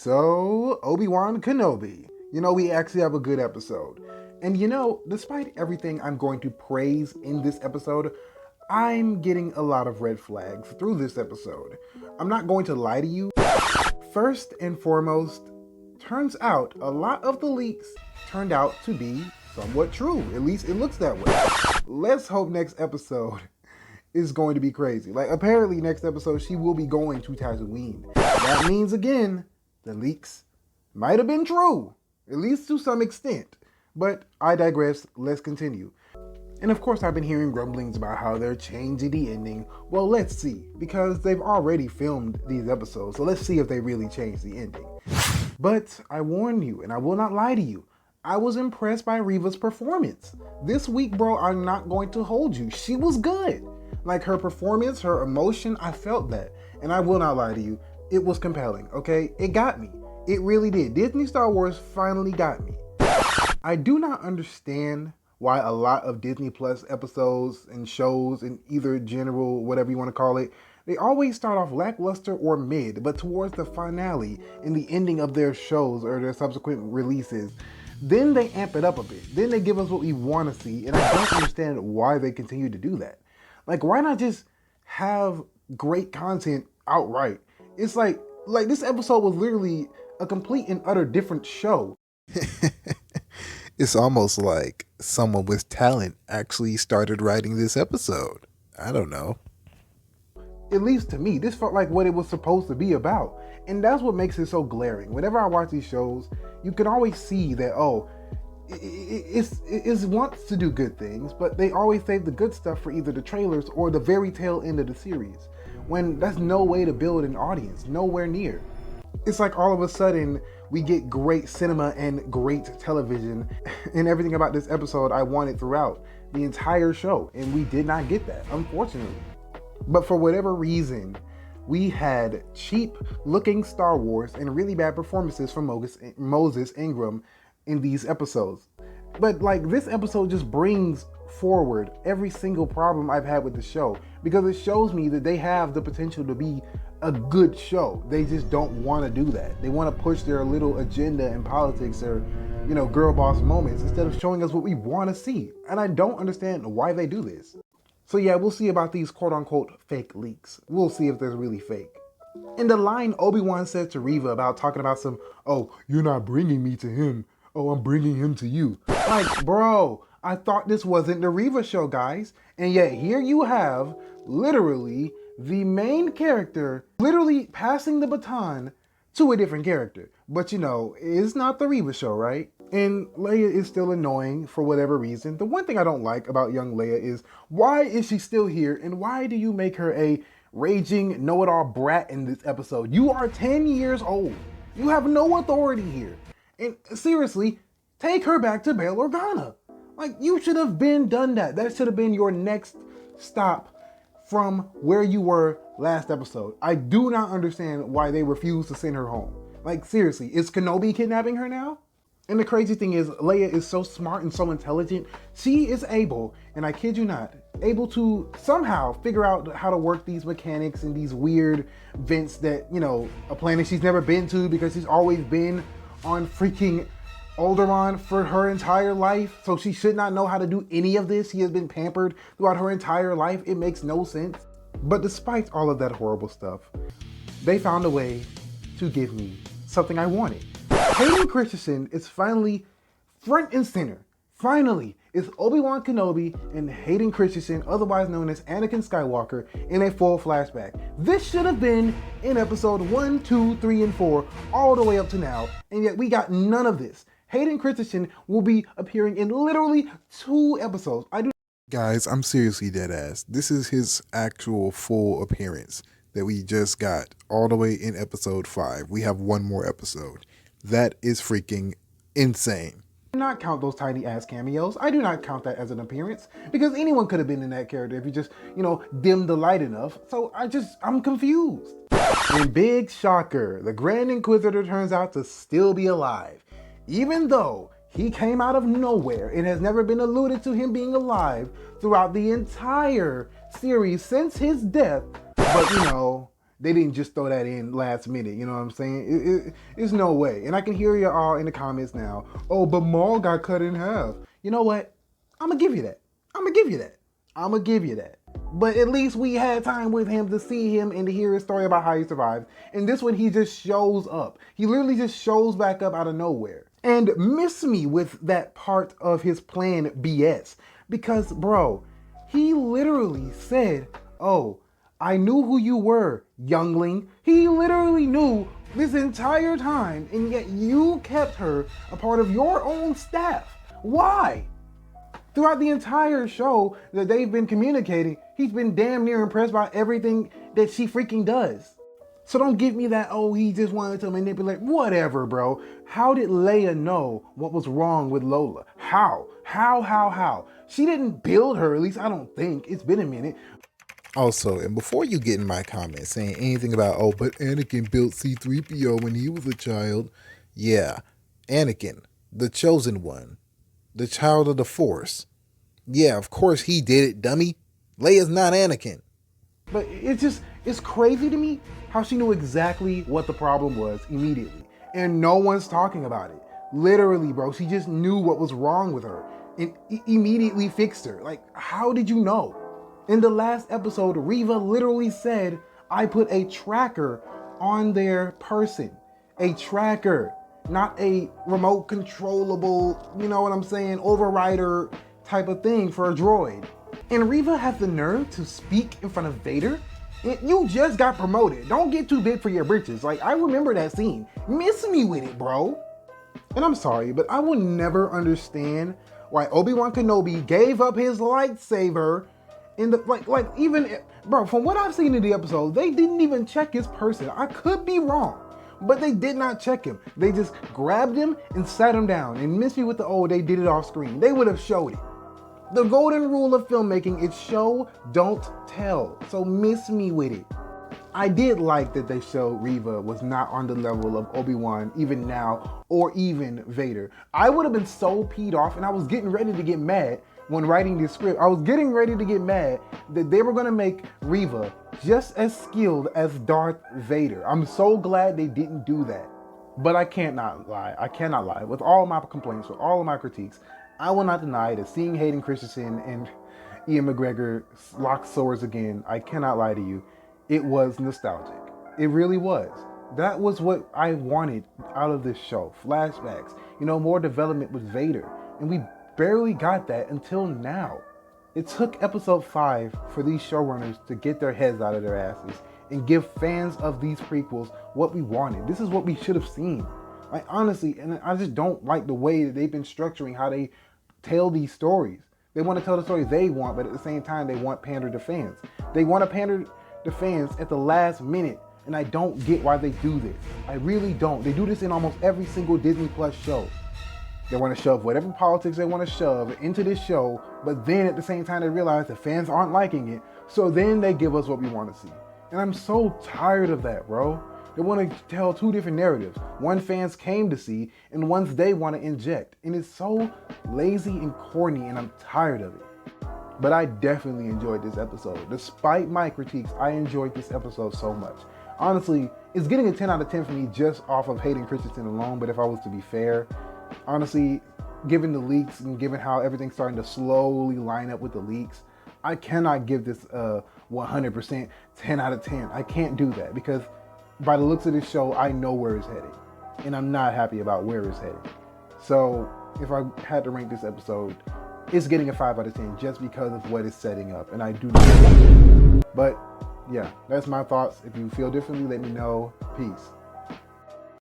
So, Obi-Wan Kenobi. We actually have a good episode. And despite everything I'm going to praise in this episode, I'm getting a lot of red flags through this episode. I'm not going to lie to you. First and foremost, turns out a lot of the leaks turned out to be somewhat true. At least it looks that way. Let's hope next episode is going to be crazy. Apparently next episode she will be going to Tatooine. That means, again, the leaks might have been true, at least to some extent. But I digress, let's continue. And of course I've been hearing grumblings about how they're changing the ending. Well, let's see, because they've already filmed these episodes, so let's see if they really change the ending. But I warn you, and I will not lie to you, I was impressed by Reva's performance. This week, bro, I'm not going to hold you. She was good. Her performance, her emotion, I felt that. And I will not lie to you, it was compelling, okay? It got me. It really did. Disney Star Wars finally got me. I do not understand why a lot of Disney Plus episodes and shows, in either general, whatever you want to call it, they always start off lackluster or mid, but towards the finale and the ending of their shows or their subsequent releases, then they amp it up a bit. Then they give us what we want to see, and I don't understand why they continue to do that. Why not just have great content outright? It's like this episode was literally a complete and utter different show. It's almost like someone with talent actually started writing this episode. I don't know. At least to me, this felt like what it was supposed to be about. And that's what makes it so glaring. Whenever I watch these shows, you can always see that, it wants to do good things, but they always save the good stuff for either the trailers or the very tail end of the series, when that's no way to build an audience, nowhere near. It's like all of a sudden we get great cinema and great television, and everything about this episode I wanted throughout the entire show, and we did not get that, unfortunately. But for whatever reason, we had cheap looking Star Wars and really bad performances from Moses Ingram in these episodes. But this episode just brings forward every single problem I've had with the show, because it shows me that they have the potential to be a good show. They just don't want to do that. They want to push their little agenda in politics or, girl boss moments instead of showing us what we want to see. And I don't understand why they do this. So yeah, we'll see about these quote unquote fake leaks. We'll see if they're really fake. And the line Obi-Wan said to Reva about talking about some, "Oh, you're not bringing me to him. Oh, I'm bringing him to you." Bro, I thought this wasn't the Reva show, guys. And yet here you have literally the main character literally passing the baton to a different character. But it's not the Reva show, right? And Leia is still annoying for whatever reason. The one thing I don't like about young Leia is, why is she still here? And why do you make her a raging know-it-all brat in this episode? You are 10 years old. You have no authority here. And seriously, take her back to Bail Organa. You should have done that. That should have been your next stop from where you were last episode. I do not understand why they refuse to send her home. Seriously, is Kenobi kidnapping her now? And the crazy thing is, Leia is so smart and so intelligent. She is able, and I kid you not, able to somehow figure out how to work these mechanics and these weird vents that, a planet she's never been to because she's always been on freaking Alderaan for her entire life. So she should not know how to do any of this. She has been pampered throughout her entire life. It makes no sense. But despite all of that horrible stuff, they found a way to give me something I wanted. Hayden Christensen is finally front and center. Finally, it's Obi-Wan Kenobi and Hayden Christensen, otherwise known as Anakin Skywalker, in a full flashback. This should have been in episode 1, 2, 3, and 4, all the way up to now, and yet we got none of this. Hayden Christensen will be appearing in literally 2 episodes. Guys, I'm seriously dead ass. This is his actual full appearance that we just got all the way in episode 5. We have one more episode. That is freaking insane. I do not count those tiny ass cameos. I do not count that as an appearance, because anyone could have been in that character if you just, dim the light enough. So I'm confused. And big shocker, the Grand Inquisitor turns out to still be alive. Even though he came out of nowhere, it has never been alluded to him being alive throughout the entire series since his death. But they didn't just throw that in last minute. You know what I'm saying? It's no way. And I can hear you all in the comments now. Oh, but Maul got cut in half. You know what? I'm gonna give you that. I'm gonna give you that. I'm gonna give you that. But at least we had time with him to see him and to hear his story about how he survived. And this one, he just shows up. He literally just shows back up out of nowhere. And miss me with that part of his plan BS. Because, bro, he literally said, oh, I knew who you were, youngling. He literally knew this entire time, and yet you kept her a part of your own staff. Why? Throughout the entire show that they've been communicating, he's been damn near impressed by everything that she freaking does. So don't give me that, oh, he just wanted to manipulate. Whatever, bro. How did Leia know what was wrong with Lola? How? How? She didn't build her, at least I don't think. It's been a minute. Also, and before you get in my comments saying anything about, oh, but Anakin built C-3PO when he was a child. Yeah, Anakin, the chosen one, the child of the Force. Yeah, of course he did it, dummy. Leia's not Anakin. But it's crazy to me how she knew exactly what the problem was immediately. And no one's talking about it. Literally, bro, she just knew what was wrong with her and immediately fixed her. Like, how did you know? In the last episode, Reva literally said, I put a tracker on their person. A tracker, not a remote controllable, you know what I'm saying, overrider type of thing for a droid. And Reva has the nerve to speak in front of Vader? You just got promoted. Don't get too big for your britches. Like, I remember that scene. Miss me with it, bro. And I'm sorry, but I will never understand why Obi-Wan Kenobi gave up his lightsaber in the, like even, bro, from what I've seen in the episode, they didn't even check his person. I could be wrong, but they did not check him. They just grabbed him and sat him down. And miss me with the, oh, they did it off screen. They would have showed it. The golden rule of filmmaking is show, don't tell. So miss me with it. I did like that they showed Reva was not on the level of Obi-Wan even now or even Vader. I would have been so peed off, and I was getting ready to get mad when writing this script. I was getting ready to get mad that they were gonna make Reva just as skilled as Darth Vader. I'm so glad they didn't do that. But I cannot lie. I cannot lie. With all my complaints, with all of my critiques, I will not deny that seeing Hayden Christensen and Ian McGregor lock swords again, I cannot lie to you, it was nostalgic. It really was. That was what I wanted out of this show. Flashbacks, you know, more development with Vader. And we barely got that until now. It took episode 5 for these showrunners to get their heads out of their asses and give fans of these prequels what we wanted. This is what we should have seen. Like, honestly, and I just don't like the way that they've been structuring how they tell these stories. They want to tell the story they want, but at the same time, they want pander to fans. They want to pander to fans at the last minute, and I don't get why they do this. I really don't. They do this in almost every single Disney Plus show. They want to shove whatever politics they want to shove into this show, but then at the same time, they realize the fans aren't liking it, so then they give us what we want to see. And I'm so tired of that, bro. They want to tell two different narratives. One fans came to see, and ones they want to inject. And it's so lazy and corny, and I'm tired of it. But I definitely enjoyed this episode. Despite my critiques, I enjoyed this episode so much. Honestly, it's getting a 10 out of 10 for me just off of Hayden Christensen alone, but if I was to be fair, honestly, given the leaks and given how everything's starting to slowly line up with the leaks, I cannot give this 100% 10 out of 10. I can't do that because by the looks of this show, I know where it's headed, and I'm not happy about where it's headed. So if I had to rank this episode, it's getting a 5 out of 10 just because of what it's setting up, and I do not like it. But yeah, that's my thoughts. If you feel differently, let me know. Peace.